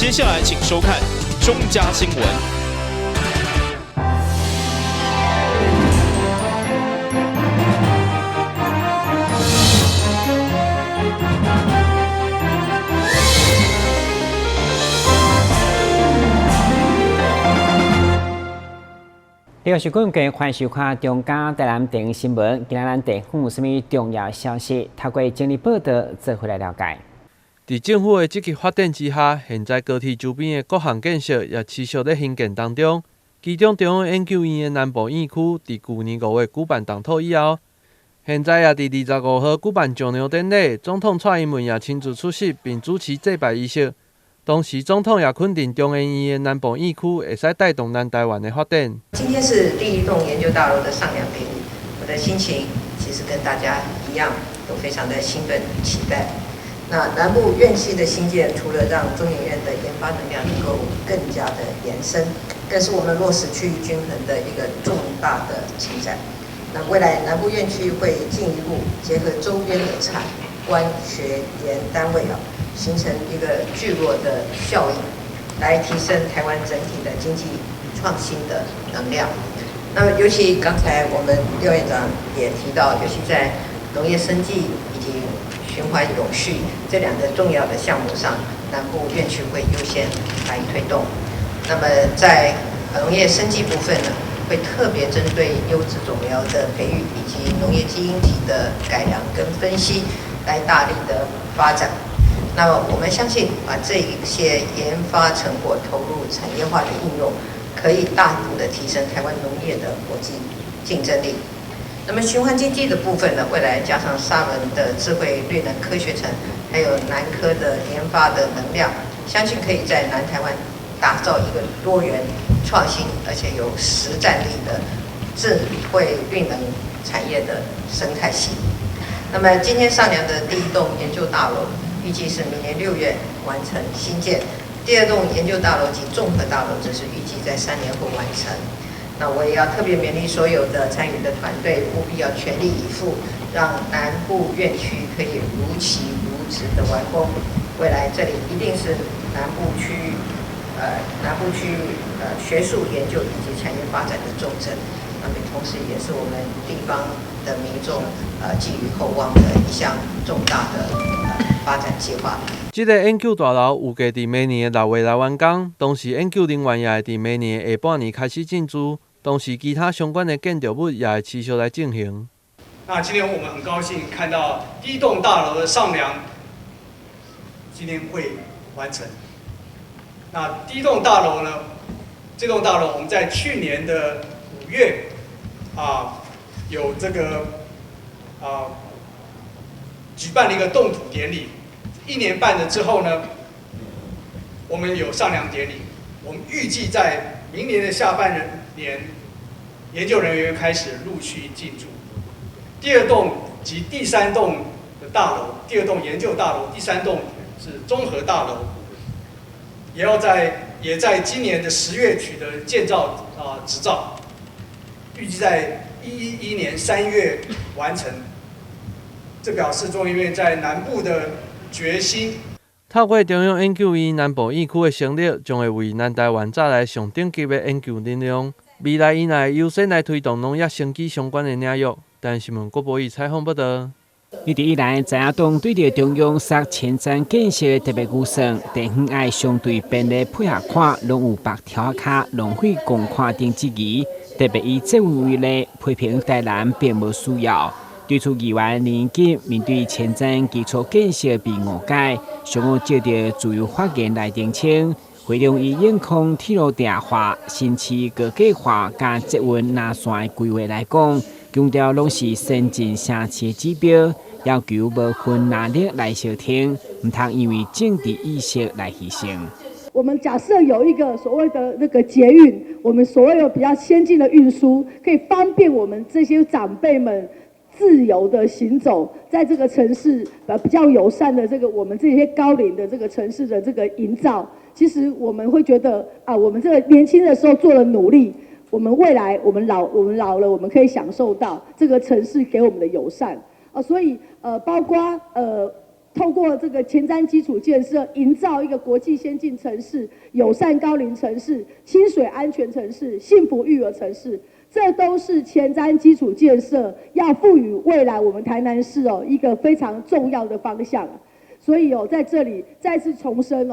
接下来请收看中嘉新闻。你好，是观众，欢迎收看中嘉台南电影新闻。今日咱地方有什么重要消息？透过整理报道，做回来了解。在政府的积极发展之下，现在高铁周边的各项建设也持续在兴建当中。其中，中央研究院的南部院区，在去年5月举办动土以后，现在也在25号举办上梁典礼，总统蔡英文也亲自出席并主持祭拜仪式。同时，总统也肯定中研院的南部院区会使带动南台湾的发展。今天是第一栋研究大楼的上梁典礼，我的心情其实跟大家一样，都非常的兴奋期待。那南部院区的兴建，除了让中研院的研发能量能够更加的延伸，更是我们落实区域均衡的一个重大的进展。那未来南部院区会进一步结合周边的产官学研单位形成一个聚落的效应，来提升台湾整体的经济创新的能量。那么，尤其刚才我们廖院长也提到，尤其在农业生技以及循环永续这两个重要的项目上，南部院区会优先来推动。那么，在农业生技部分呢，会特别针对优质种苗的培育以及农业基因体的改良跟分析，来大力的发展。那么我们相信，把这一些研发成果投入产业化的应用，可以大幅的提升台湾农业的国际竞争力。那么循环经济的部分呢，未来加上沙门的智慧绿能科学城，还有南科的研发的能量，相信可以在南台湾打造一个多元、创新而且有实战力的智慧绿能产业的生态系。那么今天上梁的第一栋研究大楼，预计是明年6月完成新建，第二栋研究大楼及综合大楼则是预计在3年后完成。那我也要特别勉励所有的参与的团队，务必要全力以赴，让南部院区可以如期如质的完工。未来这里一定是南部区学术研究以及产业发展的重镇。那么同时也是我们地方的民众寄予厚望的一项重大的发展计划。这个研究大楼预计在明年的6月来完工，同时研究人员也会在明年的下半年开始进驻，同时其他相关的建筑物也会持续来进行。那今天我们很高兴看到第一栋大楼的上梁今天会完成。那第一栋大楼呢？这栋大楼我们在去年的5月有这个举办了一个动土典礼，1年半了之后呢，我们有上梁典礼。我们预计在明年的下半年，研究人员开始陆续进驻。第二栋及第三栋的大楼，第二栋研究大楼，第三栋是综合大楼，也在今年的10月取得建造执照，预计在2011年3月完成。这表示中研院在南部的决心。透过中央研究院南部院区的成立，将会为南台湾带来上顶级的研究能量。未来因来优先来推动农业生机相关的领域。台新闻郭博义采访报道。一直以来，在野党对着中央设前瞻建设特别预算，地方爱相对便利配合款，拢有白条卡浪费公款等质疑。特别以这为例，批评台南并无需要。对此，议员林英吉面对前瞻基础建设被误解，上午接到自由发言来澄清，会中以眼控铁路地化、新市高架化加捷运南线的规划来讲，强调拢是先进城市的指标，要求无分哪力来相挺，唔通因为政治意识来牺牲。我们假设有一个所谓的那个捷运，我们所谓的比较先进的运输，可以方便我们这些长辈们自由的行走，在这个城市比较友善的这个我们这些高龄的这个城市的这个营造，其实我们会觉得我们这个年轻的时候做了努力，我们未来我们老了，我们可以享受到这个城市给我们的友善所以包括透过这个前瞻基础建设，营造一个国际先进城市、友善高龄城市、清水安全城市、幸福育儿城市，这都是前瞻基础建设要赋予未来我们台南市一个非常重要的方向。所以在这里再次重申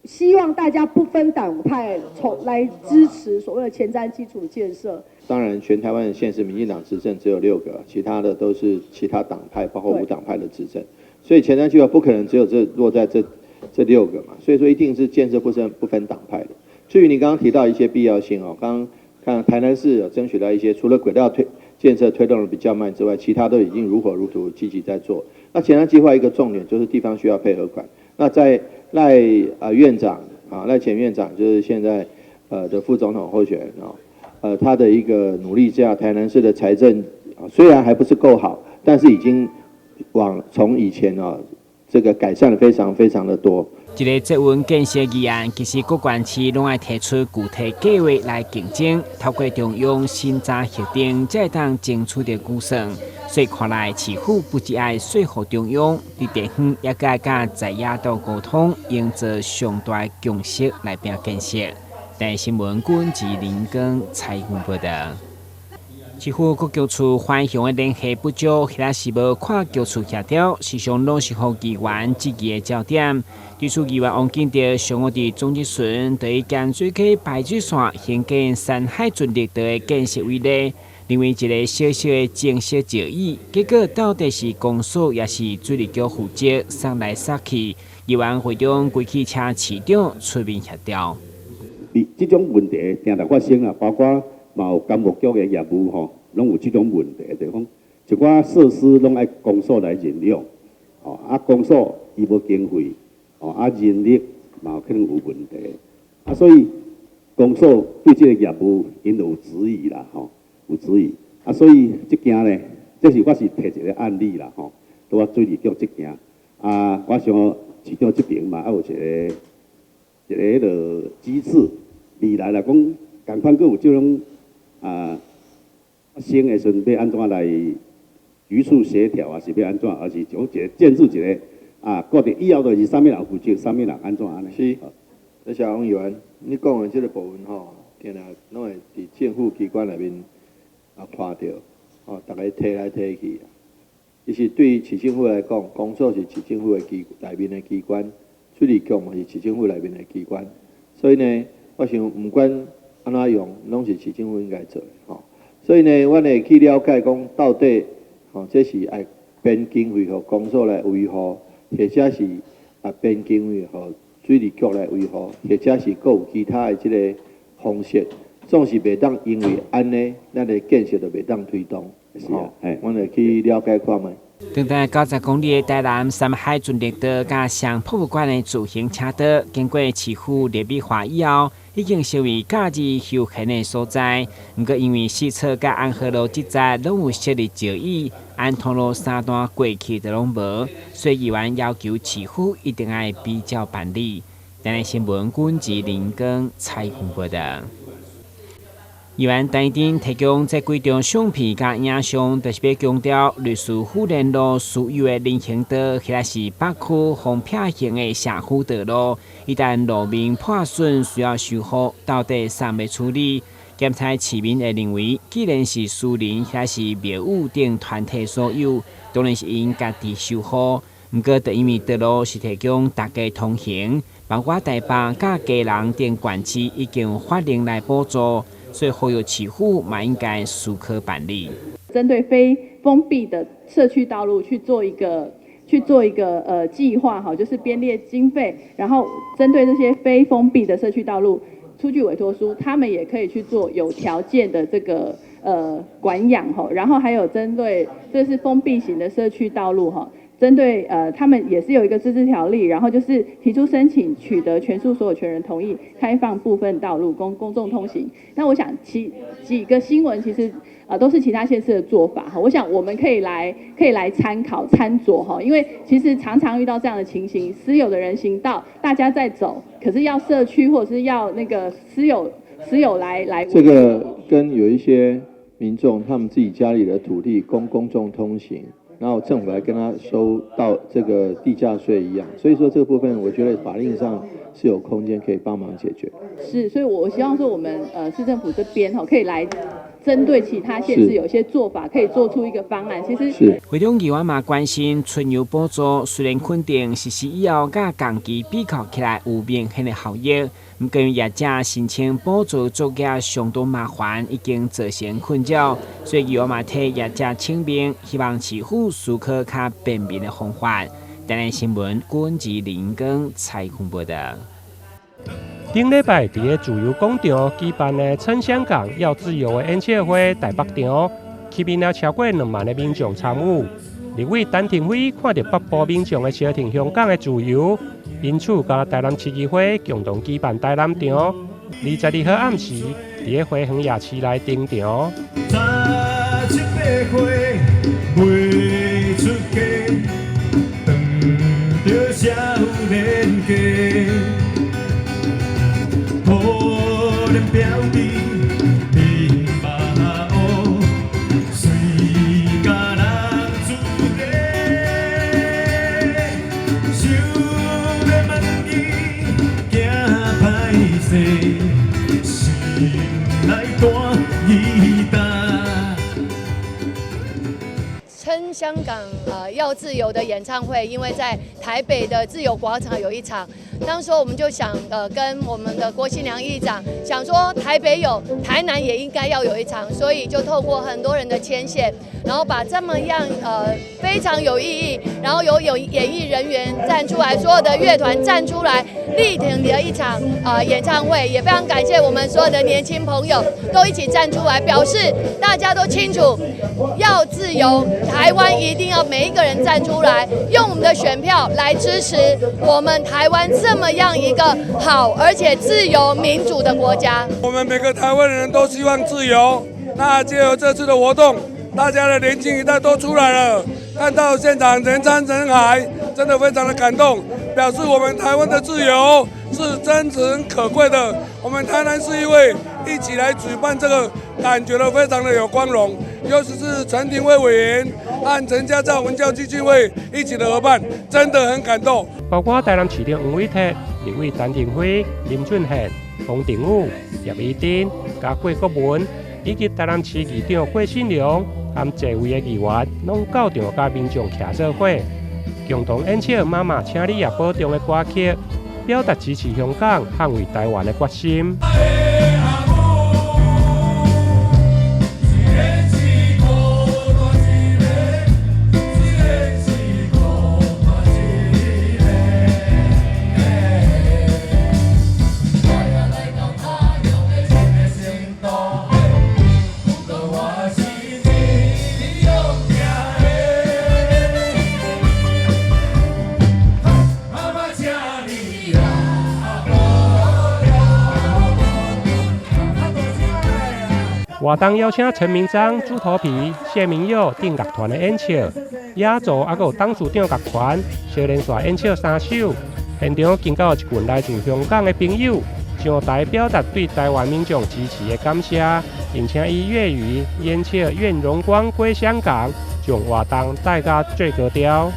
希望大家不分党派来支持所谓的前瞻基础建设。当然，全台湾的县市民进党执政只有6个，其他的都是其他党派，包括无党派的执政。所以前瞻计划不可能只有落在这6个嘛，所以说一定是建设不分党派的。至于你刚刚提到一些必要性刚刚看台南市有争取到一些，除了轨道建设推动的比较慢之外，其他都已经如火如荼积极在做。那前瞻计划一个重点就是地方需要配合款。那在赖院长赖前院长就是现在的副总统候选人他的一个努力下，台南市的财政虽然还不是够好，但是已经从以前这个改善了非常非常的多。一个捷运建设议案，其实各县市拢爱提出具体计划来竞争，透过中央审查协定，才会当争取到估算。所以看来，市府不只爱说服中央，伫地方也该甲在野党沟通，营造上大共识来拼建设。台新闻军及林根采访报道。市府各局处反向的联系不足，迄个是无跨局处协调，时常拢是互议员质疑的焦点。对此，议员王建德上午伫总集群对咸水溪排水线兴建山海圳绿道的建设为例，认为一个小小的建设交易，结果到底是公所也是水利局负责，送来送去，议员会中规汽车市长出面协调。这种问题定常发生包括有监务局的业务拢有这种问题的地方，一寡设施拢爱公所来认养，公所伊无经费，人力嘛有可能有问题，所以公所对这个业务因有质疑啦，有质疑，所以这件呢，这是我是提一个案例啦，拄水利局这件，我想市长这边嘛，有一个机制，未来来讲，共款阁有这种新的时阵要安怎来局处协调是要安怎，而是从一个建筑一个固定以后就是啥物人负责，啥物人安怎安尼。是，那小王议员，你讲的这个部分定定拢会伫政府机关内面看到，大家提来提去。其实对于市政府来讲，公所是市政府的内面的机关，水利局嘛是市政府内面的机关，所以呢，我想不管安怎用，拢是市政府应该做的所以呢，我会去了解讲到底，这是爱编经费和公所来维护，或者是编经费和水利局来维护，或者是各有其他的这个方式，总是袂当因为安尼，咱的建设就袂当推动。是我会去了解看卖。长达90公里的台南山海圳绿道甲上博物馆的自行车道，经过市府列美化以后，已经成为假日休闲的所在。不过因为西侧甲安和路这站拢有设立照椅，安通路3段过去就拢无，所以议员要求市府一定要比较办理。台南新闻军及林根采访报道。议员陈丁提供这几张相片甲影像，就是要强调律师府联路所有的人行道，迄个是北区方撇型的社区道路，一旦路面破损需要修复，到底怎要处理？检察市民会认为，既然是私人，迄个是庙宇等团体所有，当然是因家己修复。不过，因为道路是提供大家通行，包括台北、甲基隆等县市已经有法令来补助。所以，呼吁市府嘛应该速可办理。针对非封闭的社区道路去做一个计划就是编列经费，然后针对这些非封闭的社区道路出具委托书，他们也可以去做有条件的这个管养然后还有针对这是封闭型的社区道路针对他们也是有一个自治条例，然后就是提出申请，取得全数所有权人同意，开放部分道路公众通行。那我想几个新闻其实都是其他县市的做法我想我们可以来参考参酌因为其实常常遇到这样的情形，私有的人行道大家在走，可是要社区或者是要那个私有来这个跟有一些民众他们自己家里的土地公众通行。然后政府还跟他收到这个地价税一样，所以说这个部分我觉得法令上是有空间可以帮忙解决。是，所以我希望说我们市政府这边可以来针对其他县市有一些做法，可以做出一个方案。其实是会中议员嘛关心春游补助虽然肯定实施以后，甲同期比较起来有明显的效益。不过业者申请补助作业相当麻烦，已经造成困扰，所以议员嘛替业者请命，希望市府思考较便民的方法。台南新闻管子林根采访报道。顶礼拜伫个自由广场举办的撑香港要自由的演唱会台北场，吸引了超过2万的民众参与。立委陈廷辉看到北部民众的消停香港的自由，因此甲台南市议会共同举办台南场。22号暗时，伫个花园夜市内登场。撑香港要自由的演唱会，因为在台北的自由广场有一场，当时我们就想跟我们的郭新良议长想说，台北有，台南也应该要有一场，所以就透过很多人的牵线，然后把这么样非常有意义，然后有演艺人员站出来，所有的乐团站出来，力挺的一场演唱会，也非常感谢我们所有的年轻朋友都一起站出来，表示大家都清楚要自由，台湾一定要每一个人站出来，用我们的选票来支持我们台湾这么样一个好而且自由民主的国家。我们每个台湾人都希望自由，那借由这次的活动，大家的年轻一代都出来了，看到现场人山人海，真的非常的感动，表示我们台湾的自由是真诚可贵的。我们台南市议会一起来举办这个，感觉到非常的有光荣，尤其是陈廷辉委员和陈家照文教基金会一起的合办，真的很感动。包括台南市长黄伟哲、立委陈廷辉、林俊宪、洪定武、叶宜珍、加郭国文，以及台南市议长郭信良，和座位的议员，拢到场甲民众徛做伙，共同演唱《妈妈，请你也保重》的歌曲，表达支持香港、捍卫台湾的决心。活动邀请陈明章、朱头皮、谢明佑等乐团的演唱，雅族还有董事长乐团小连续演唱3首。现场更有一群来自香港的朋友上台表达对台湾民众支持的感谢，并且以粤语演唱《愿荣光归香港》，将活动带到最高潮。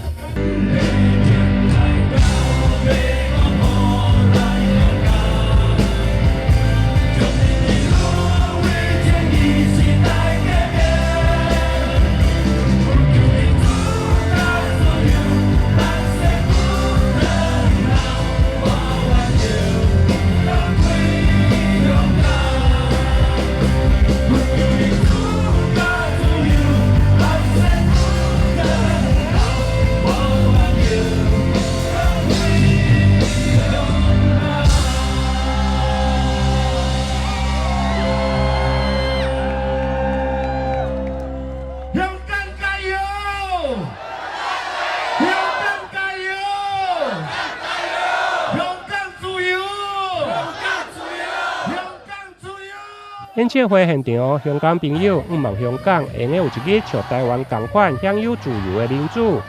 演唱会现场，香港朋友毋望香港会用有一个像台湾同款享有自由的民主，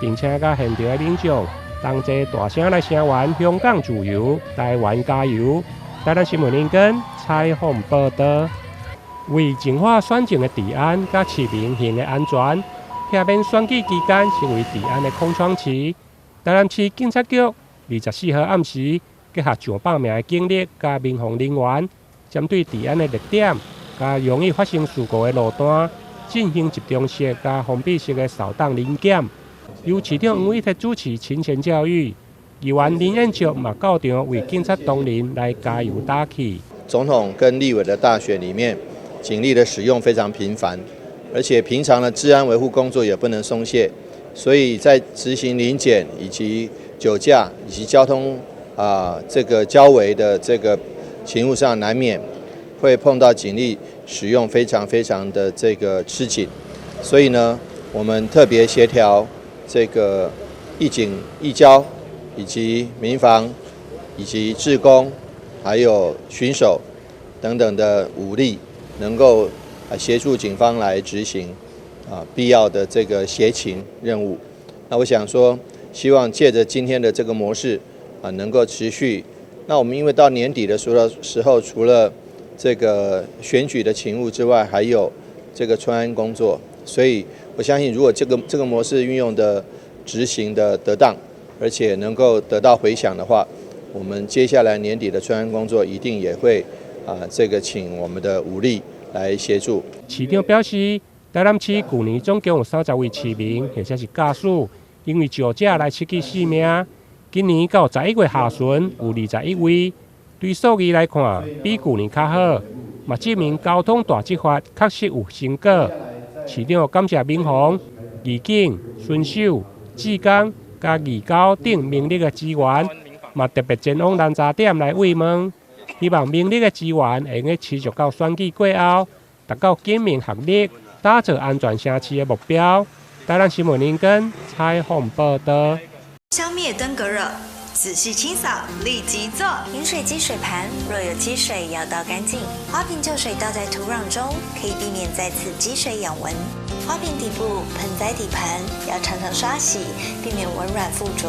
并且甲现场的民众同齐大声来声援香港自由，台湾加油！台南新闻林根采访报道。为净化选情的治安甲市民行的安全，避免选举期间成为治安的空窗期。台南市警察局24号暗时结合上百名的警力加民防人员，针对治安的热点加容易发生事故的路段，进行集中式加封闭式的扫荡临检。由市长黄伟哲主持勤前教育，议员林彦竹嘛到场为警察同仁来加油打气。总统跟立委的大选里面，警力的使用非常频繁，而且平常的治安维护工作也不能松懈，所以在执行临检以及酒驾以及交通这个交维的这个勤务上，难免会碰到警力使用非常的这个吃紧，所以呢，我们特别协调这个义警、义交以及民防以及志工，还有巡守等等的武力，能够协助警方来执行必要的这个协勤任务。那我想说，希望借着今天的这个模式能够持续。那我们因为到年底的时候，除了这个选举的勤务之外，还有这个专案工作，所以我相信，如果这个模式运用的执行的得当，而且能够得到回响的话，我们接下来年底的专案工作一定也会这个请我们的武力来协助。市长表示，台南市去年总共有30位市民或者是家属因为酒驾来失去性命，今年到11月下旬有21位。对数据来看，比去年较好，嘛证明交通大执法确实有成果。市长感谢民防、义警、巡守、志工、甲义交等民力的资源，嘛特别前往南查点来慰问，希望民力的资源会用持续到选举过后，达到警民合力，打造安全城市的目标。台南新闻林根采访报道。消灭登革热。仔细清扫，立即做。饮水机水盘若有积水，要倒干净。花瓶旧水倒在土壤中，可以避免再次积水养蚊。花瓶底部、盆栽底盘要常常刷洗，避免蚊卵附着。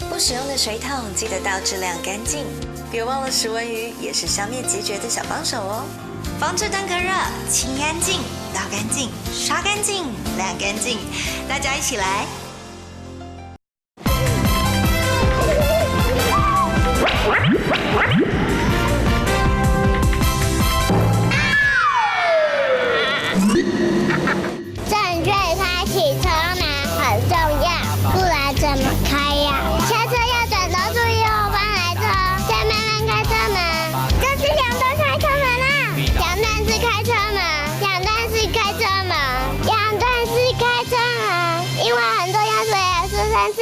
不使用的水桶记得倒质量干净。别忘了食蚊鱼也是消灭孑孓的小帮手哦。防治登革热，清干净、倒干净、刷干净、晾干净，大家一起来。正确开启车门很重要，不然怎么开呀？下车要转头注意后方来车，前面人开车门，这是两段开车门啊！两段式开车门，两段式开车门，两段式开车门，因为很多要说3次。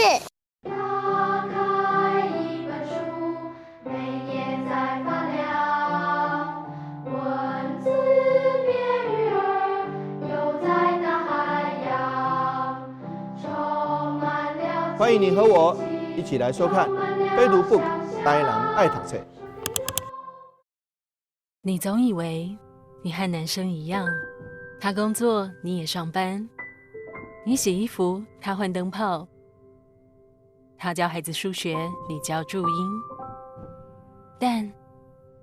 欢迎你和我一起来收看《飞读 Book》台南爱读册。你总以为你和男生一样，他工作你也上班，你洗衣服他换灯泡，他教孩子数学你教注音。但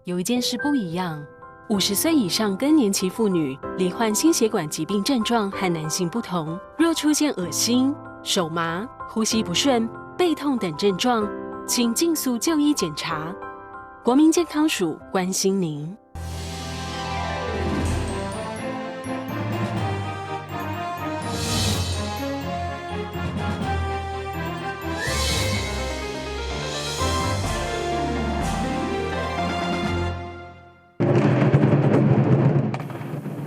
有一件事不一样，50岁以上更年期妇女罹患心血管疾病症状和男性不同，若出现恶心、手麻、呼吸不顺、背痛等症状，请尽速就医检查。国民健康署关心您。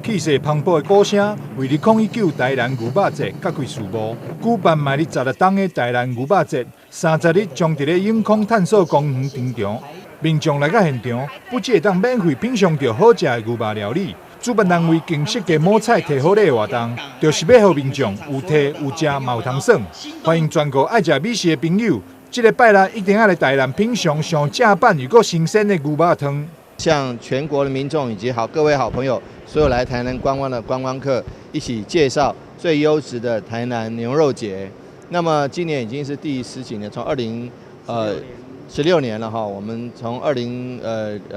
气势磅礴的鼓声，为了2019台南牛肉节各季序幕，举办迈入16冬的台南牛肉节，30日将伫咧永康探索公园登场。民众来到现场，不只会当免费品尝到好食的牛肉料理，主办单位更设计摸彩摕好礼的活动，就是要让民众有摕有食嘛有通爽。欢迎全国爱食美食的朋友，这个拜六一定要来台南品尝上正版又够新鲜的牛肉汤。向全国的民众以及各位好朋友，所有来台南观光的观光客，一起介绍最优质的台南牛肉节。那么今年已经是第10几年，从2016年了哈，我们从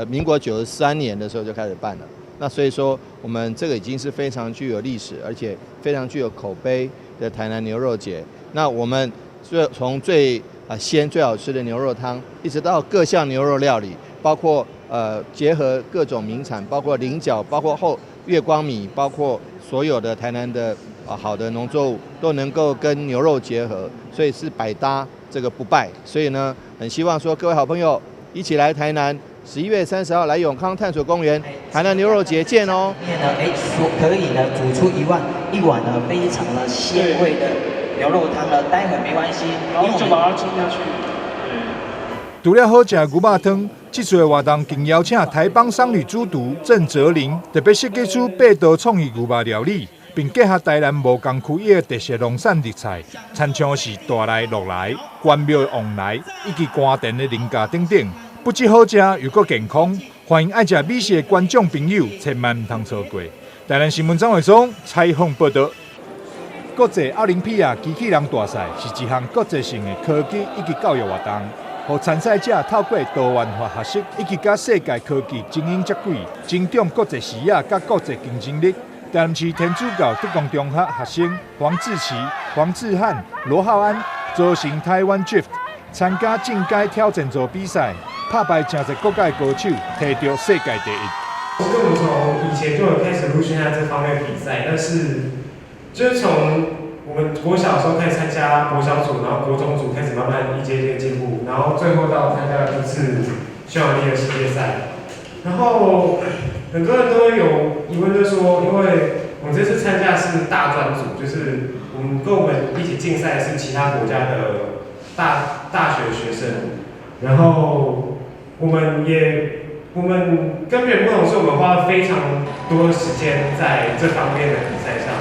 民国93年的时候就开始办了。那所以说，我们这个已经是非常具有历史，而且非常具有口碑，的台南牛肉节。那我们从最鲜最好吃的牛肉汤，一直到各项牛肉料理，包括结合各种名产，包括菱角，包括月光米，包括所有的台南的好的农作物都能够跟牛肉结合，所以是百搭这个不败。所以呢，很希望说各位好朋友一起来台南。11月30号来永康探索公园台南牛肉节见哦！可以呢煮出一碗呢非常的鲜味的牛肉汤呢，待会没关系，然后就把它冲下去。除了好吃的牛肉汤，这次的活动更邀请台邦商旅主厨郑哲林特别设计出8道创意牛肉料理，并结合台南无同区域的特色农产食材，参像是大来、鹿来、关庙的旺来以及官田的菱角等等。不只好吃又阁健康，欢迎爱食美食的观众朋友千万唔通错过。台南新闻张伟松采访报道。国际奥林匹亚机器人大赛是一项国际性的科技以及教育活动，让参赛者透过多元化学习以及甲世界科技精英接轨，增长国际视野甲国际竞争力。台南市天主教德光中学学生黄志奇、黄志汉、罗浩安组成台湾 Drift 参加进阶挑战组比赛。打败真侪国界高手，摕到世界第一。其实我们从以前就有开始陆续参加这方面的比赛，但是就是从我们国小的时候开始参加国小组，然后国中组开始慢慢一阶进步，然后最后到参加了这次匈牙利的世界赛。然后很多人都有疑问，就说因为我们这次参加是大专组，就是我们跟我们一起竞赛是其他国家的大学学生，然后。我们跟别人不同，是我们花了非常多的时间在这方面的比赛上，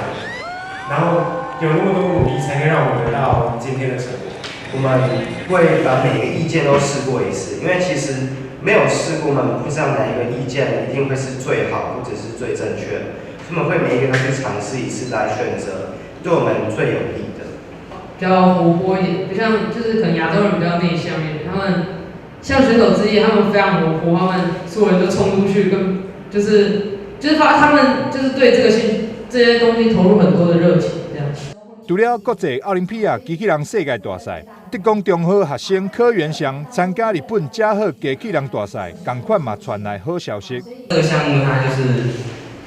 然后有那么多努力，才能让我们得到今天的成果。我们会把每个意见都试过一次，因为其实没有试过，我们不知道哪一个意见一定会是最好或者是最正确的。我们会每一个都去尝试一次来选择对我们最有利的。比较活泼一点，不像就是可能亚洲人比较内向一点，他们。像选手之夜，他们非常活泼，他们所有人都冲出去，就是他们就是对这些东西投入很多的热情，这样。除了国际奥林匹亚机器人世界大赛，德光中学学生柯元祥参加日本嘉禾机器人大赛，同款嘛传来好消息。这个项目它就是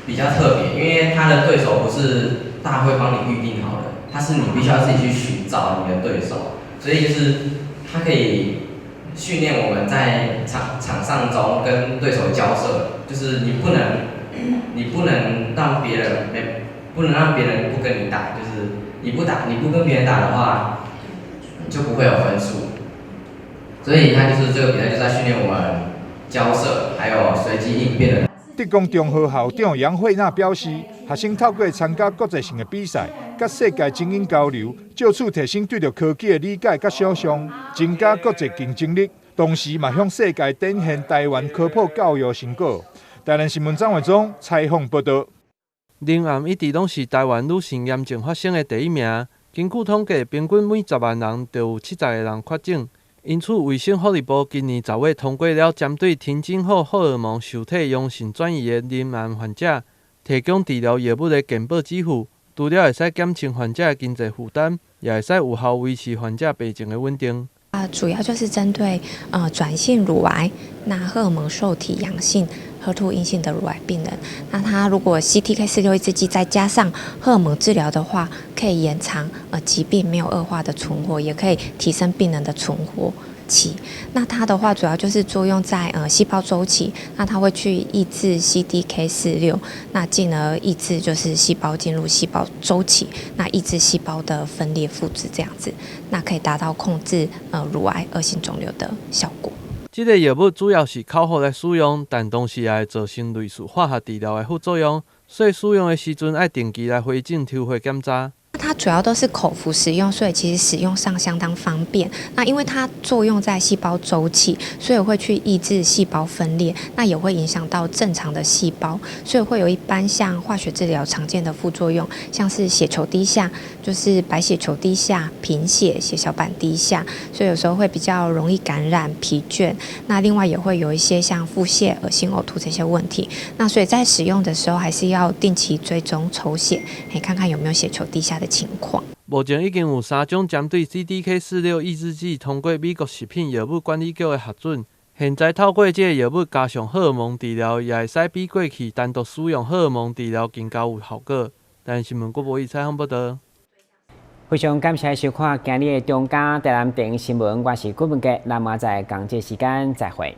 比较特别，因为它的对手不是大会帮你预定好的，它是你必须要自己去寻找你的对手，所以就是它可以。训练我们在场上中跟对手交涉，就是你不能让别人不跟你打，就是你不跟别人打的话，就不会有分数。所以他就是这个比赛就在训练我们交涉，还有随机应变的。德光中学校长杨慧娜表示，学生透过参加国际性的比赛，甲世界精英交流，借此提升对着科技的理解甲想象，增加国际竞争力，同时嘛向世界展现台湾科普教育成果。台南新闻张伟忠采访报道。林暗一直拢是台湾女性炎症发生的第一名。根据统计，平均每10万人就有70个人确诊。因此，卫生福利部今年10月通过了针对停经后荷尔蒙受体阳性转移的林癌患者，提供治疗药物的健保给付。除了会使减轻患者的经济负担，也会使有效维持患者病情的稳定。主要就是针对转性乳癌、那荷尔蒙受体阳性、HER2阴性的乳癌病人，那他如果 CTK461抑制剂再加上荷尔蒙治疗的话，可以延长疾病没有恶化的存活，也可以提升病人的存活期。那它的话主要就是作用在细胞周期，那它会去抑制 CDK4/6，那进而抑制就是细胞进入细胞周期，那抑制细胞的分裂复制这样子，那可以达到控制乳癌恶性肿瘤的效果。这个药物主要是口服来使用，但同时也会造成类似化学治疗的副作用，所以使用的时阵要定期来回诊抽血检查。它主要都是口服使用，所以其实使用上相当方便。那因为它作用在细胞周期，所以会去抑制细胞分裂，那也会影响到正常的细胞，所以会有一般像化学治疗常见的副作用，像是血球低下，就是白血球低下、贫血、血小板低下，所以有时候会比较容易感染、疲倦。那另外也会有一些像腹泻、恶心、呕吐这些问题。那所以在使用的时候，还是要定期追踪抽血，看看有没有血球低下的情况。目前已经有3种针对 CDK46 抑制剂通过美国食品药物管理局的核准。现在透过这个药物加上荷尔蒙治疗，也会使比过去单独使用荷尔蒙治疗更加有效果。但新闻国无以采访报道。非常感谢收看今日的中嘉台南电影新闻，我是郭文杰，咱们在同一时间再会。